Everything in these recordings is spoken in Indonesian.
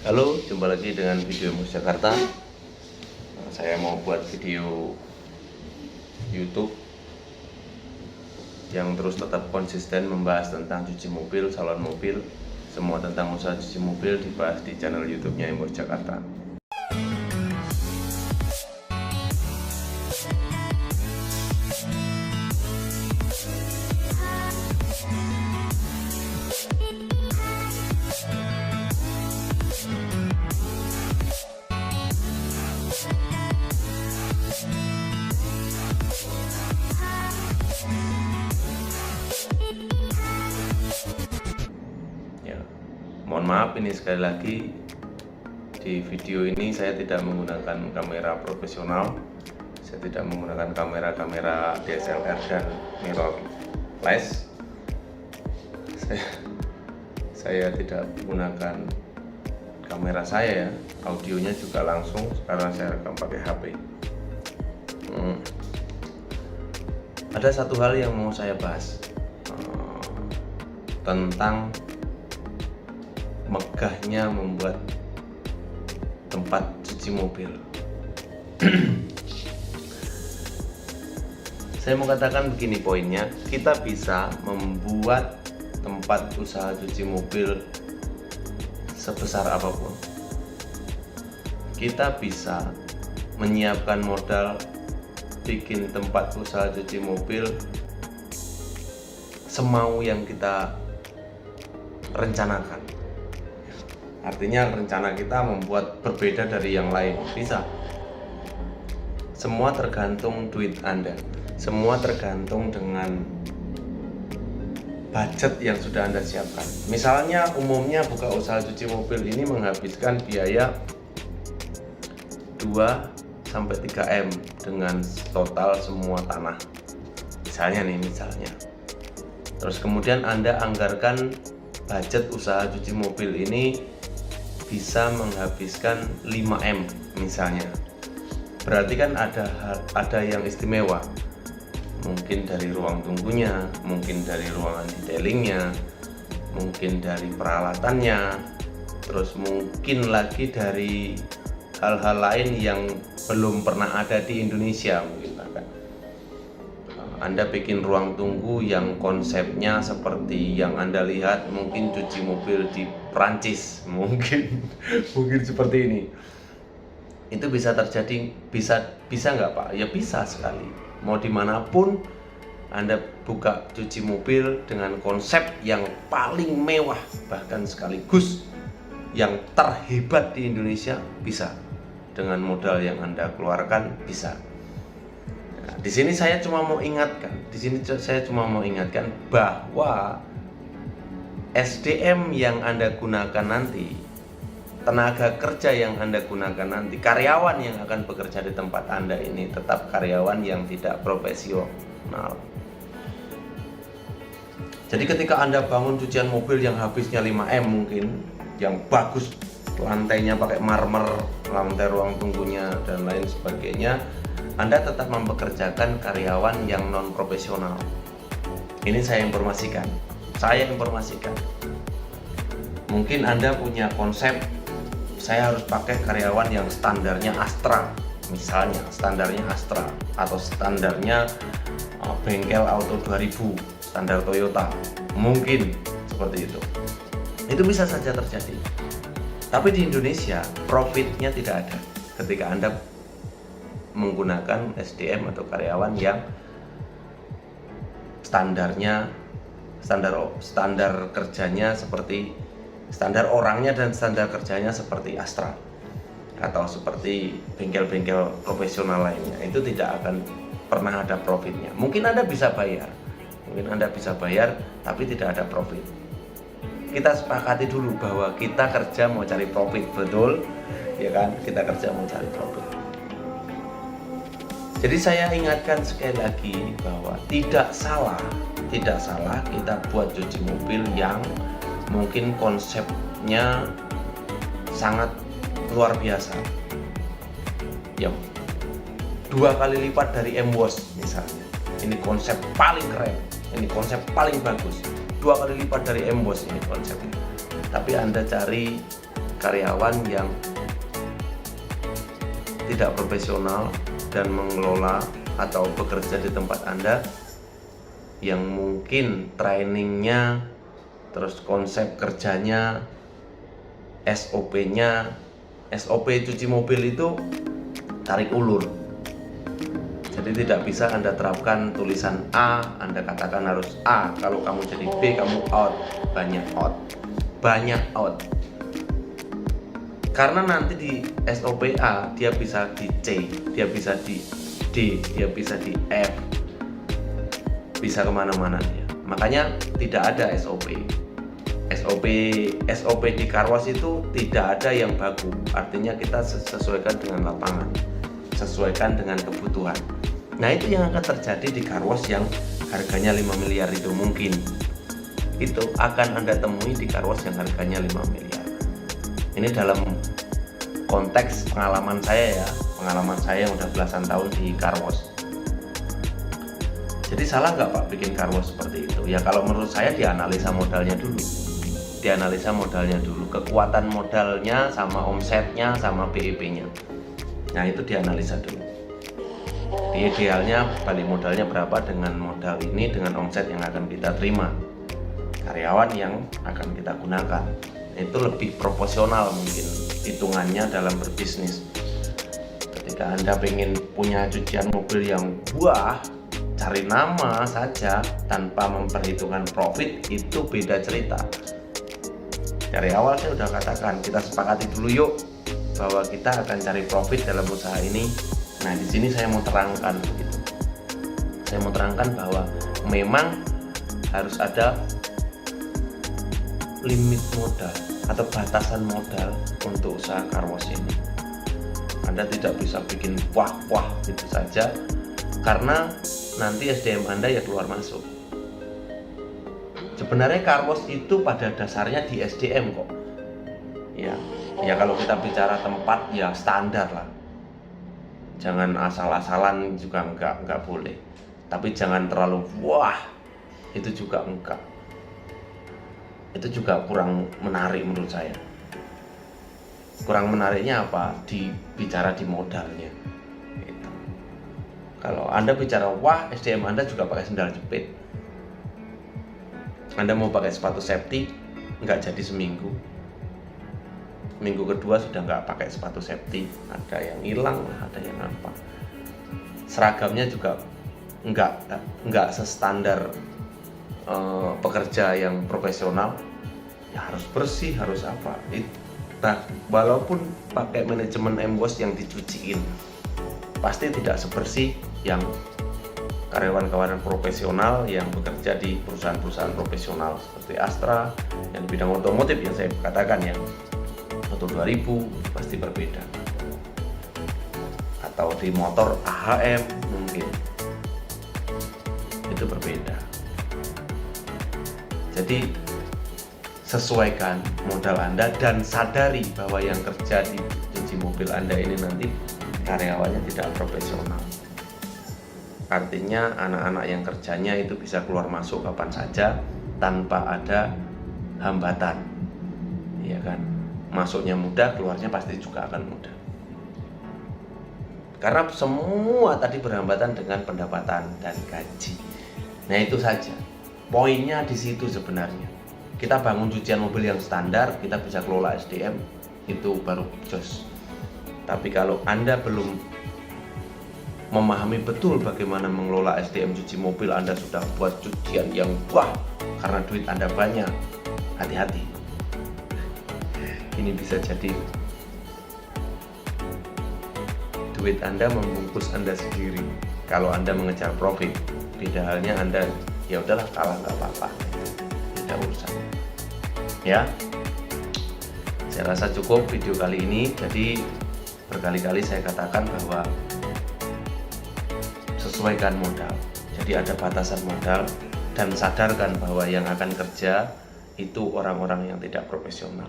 Halo, jumpa lagi dengan video Mus Jakarta. Saya mau buat video YouTube yang terus tetap konsisten membahas tentang cuci mobil, salon mobil, semua tentang usaha cuci mobil dibahas di channel YouTube-nya Mus Jakarta. Mohon maaf ini sekali lagi, di video ini saya tidak menggunakan kamera profesional. Saya tidak menggunakan kamera DSLR dan mirrorless. Saya tidak menggunakan kamera saya, audionya juga langsung karena saya rekam pakai HP. Ada satu hal yang mau saya bahas tentang megahnya membuat tempat cuci mobil. Saya mau katakan begini poinnya, kita bisa membuat tempat usaha cuci mobil sebesar apapun. Kita bisa menyiapkan modal bikin tempat usaha cuci mobil semau yang kita rencanakan. Artinya rencana kita membuat berbeda dari yang lain, bisa. Semua tergantung duit Anda. Semua tergantung dengan budget yang sudah Anda siapkan. Misalnya umumnya buka usaha cuci mobil ini menghabiskan biaya 2-3 M dengan total semua tanah. Misalnya. Terus kemudian Anda anggarkan budget usaha cuci mobil ini bisa menghabiskan 5 M misalnya. Berarti kan ada yang istimewa. Mungkin dari ruang tunggunya, mungkin dari ruangan detailingnya, mungkin dari peralatannya, terus mungkin lagi dari hal-hal lain yang belum pernah ada di Indonesia. Mungkin bahkan Anda bikin ruang tunggu yang konsepnya seperti yang Anda lihat mungkin cuci mobil di Prancis, mungkin seperti ini. Itu bisa terjadi, bisa nggak Pak? Ya bisa sekali. Mau dimanapun Anda buka cuci mobil dengan konsep yang paling mewah, bahkan sekaligus yang terhebat di Indonesia, bisa. Dengan modal yang Anda keluarkan, bisa. Di sini saya cuma mau ingatkan, bahwa SDM yang Anda gunakan nanti, tenaga kerja yang Anda gunakan nanti, karyawan yang akan bekerja di tempat Anda ini tetap karyawan yang tidak profesional. Jadi ketika Anda bangun cucian mobil yang habisnya 5 M mungkin, yang bagus, lantainya pakai marmer, lantai ruang tunggunya dan lain sebagainya, Anda tetap mempekerjakan karyawan yang non profesional. Ini saya informasikan. Mungkin Anda punya konsep, saya harus pakai karyawan yang standarnya Astra, misalnya standarnya Astra, atau standarnya bengkel Auto 2000, standar Toyota, mungkin seperti itu. Itu bisa saja terjadi. Tapi di Indonesia profitnya tidak ada ketika Anda menggunakan SDM atau karyawan yang standar kerjanya seperti standar orangnya dan standar kerjanya seperti Astra atau seperti bengkel-bengkel profesional lainnya. Itu tidak akan pernah ada profitnya. Mungkin Anda bisa bayar, tapi tidak ada profit. Kita sepakati dulu bahwa kita kerja mau cari profit, betul? Ya kan? Kita kerja mau cari profit. Jadi saya ingatkan sekali lagi bahwa tidak salah kita buat cuci mobil yang mungkin konsepnya sangat luar biasa. Ya, 2 kali lipat dari M-Wash misalnya. Ini konsep paling keren, ini konsep paling bagus. 2 kali lipat dari M-Wash ini konsepnya. Tapi Anda cari karyawan yang tidak profesional dan mengelola atau bekerja di tempat Anda yang mungkin trainingnya, terus konsep kerjanya, SOP-nya, SOP cuci mobil itu tarik ulur. Jadi tidak bisa Anda terapkan tulisan A, Anda katakan harus A, kalau kamu jadi B kamu out, banyak out. Karena nanti di SOP A dia bisa di C, dia bisa di D, dia bisa di F, bisa kemana-mana dia. Makanya tidak ada SOP di car wash itu tidak ada yang baku. Artinya kita sesuaikan dengan lapangan, sesuaikan dengan kebutuhan. Nah itu yang akan terjadi di car wash yang harganya 5 miliar itu mungkin. Itu akan Anda temui di car wash yang harganya 5 miliar. Ini dalam konteks pengalaman saya ya, pengalaman saya yang udah belasan tahun di car wash. Jadi salah nggak Pak bikin car wash seperti itu? Ya kalau menurut saya dianalisa modalnya dulu. Kekuatan modalnya sama omsetnya sama BEP-nya. Nah itu dianalisa dulu. Idealnya balik modalnya berapa dengan modal ini, dengan omset yang akan kita terima, karyawan yang akan kita gunakan. Itu lebih proporsional mungkin hitungannya dalam berbisnis. Ketika Anda pengen punya cucian mobil yang cari nama saja tanpa memperhitungkan profit, itu beda cerita. Dari awal saya sudah katakan, kita sepakati dulu yuk bahwa kita akan cari profit dalam usaha ini. Nah di sini saya mau terangkan begitu. Saya mau terangkan bahwa memang harus ada limit modal atau batasan modal untuk usaha car wash ini. Anda tidak bisa bikin wah gitu saja, karena nanti SDM Anda ya keluar masuk. Sebenarnya car wash itu pada dasarnya di SDM kok. Ya kalau kita bicara tempat ya standar lah. Jangan asal-asalan juga enggak boleh. Tapi jangan terlalu itu juga enggak. Itu juga kurang menarik menurut saya. Kurang menariknya apa? Bicara di modalnya. Gitu. Kalau Anda bicara SDM Anda juga pakai sendal jepit. Anda mau pakai sepatu safety, nggak jadi seminggu. Minggu kedua sudah nggak pakai sepatu safety, ada yang hilang, ada yang apa. Seragamnya juga nggak sestandar pekerja yang profesional. Ya harus bersih, harus apa. Nah, walaupun pakai manajemen M-Wash yang dicuciin, pasti tidak sebersih yang karyawan-karyawan profesional yang bekerja di perusahaan-perusahaan profesional seperti Astra yang di bidang otomotif yang saya katakan ya, Moto 2000 pasti berbeda, atau di motor AHM mungkin itu berbeda. Jadi sesuaikan modal Anda dan sadari bahwa yang kerja di cuci mobil Anda ini nanti karyawannya tidak profesional. Artinya anak-anak yang kerjanya itu bisa keluar masuk kapan saja tanpa ada hambatan, ya kan? Masuknya mudah, keluarnya pasti juga akan mudah. Karena semua tadi berhambatan dengan pendapatan dan gaji. Nah itu saja, poinnya di situ sebenarnya. Kita bangun cucian mobil yang standar, kita bisa kelola SDM, itu baru jos. Tapi kalau Anda belum memahami betul bagaimana mengelola SDM cuci mobil, Anda sudah buat cucian yang karena duit Anda banyak, hati-hati. Ini bisa jadi duit Anda membungkus Anda sendiri. Kalau Anda mengejar profit, beda halnya Anda ya udahlah kalah nggak apa-apa, tidak urusan. Ya, saya rasa cukup video kali ini. Jadi berkali-kali saya katakan bahwa sesuaikan modal. Jadi ada batasan modal dan sadarkan bahwa yang akan kerja itu orang-orang yang tidak profesional,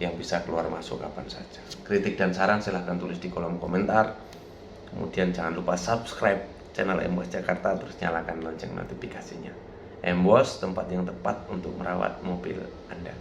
yang bisa keluar masuk kapan saja. Kritik dan saran silahkan tulis di kolom komentar. Kemudian jangan lupa subscribe channel M-Wash Jakarta, terus nyalakan lonceng notifikasinya. M-Wash, tempat yang tepat untuk merawat mobil Anda.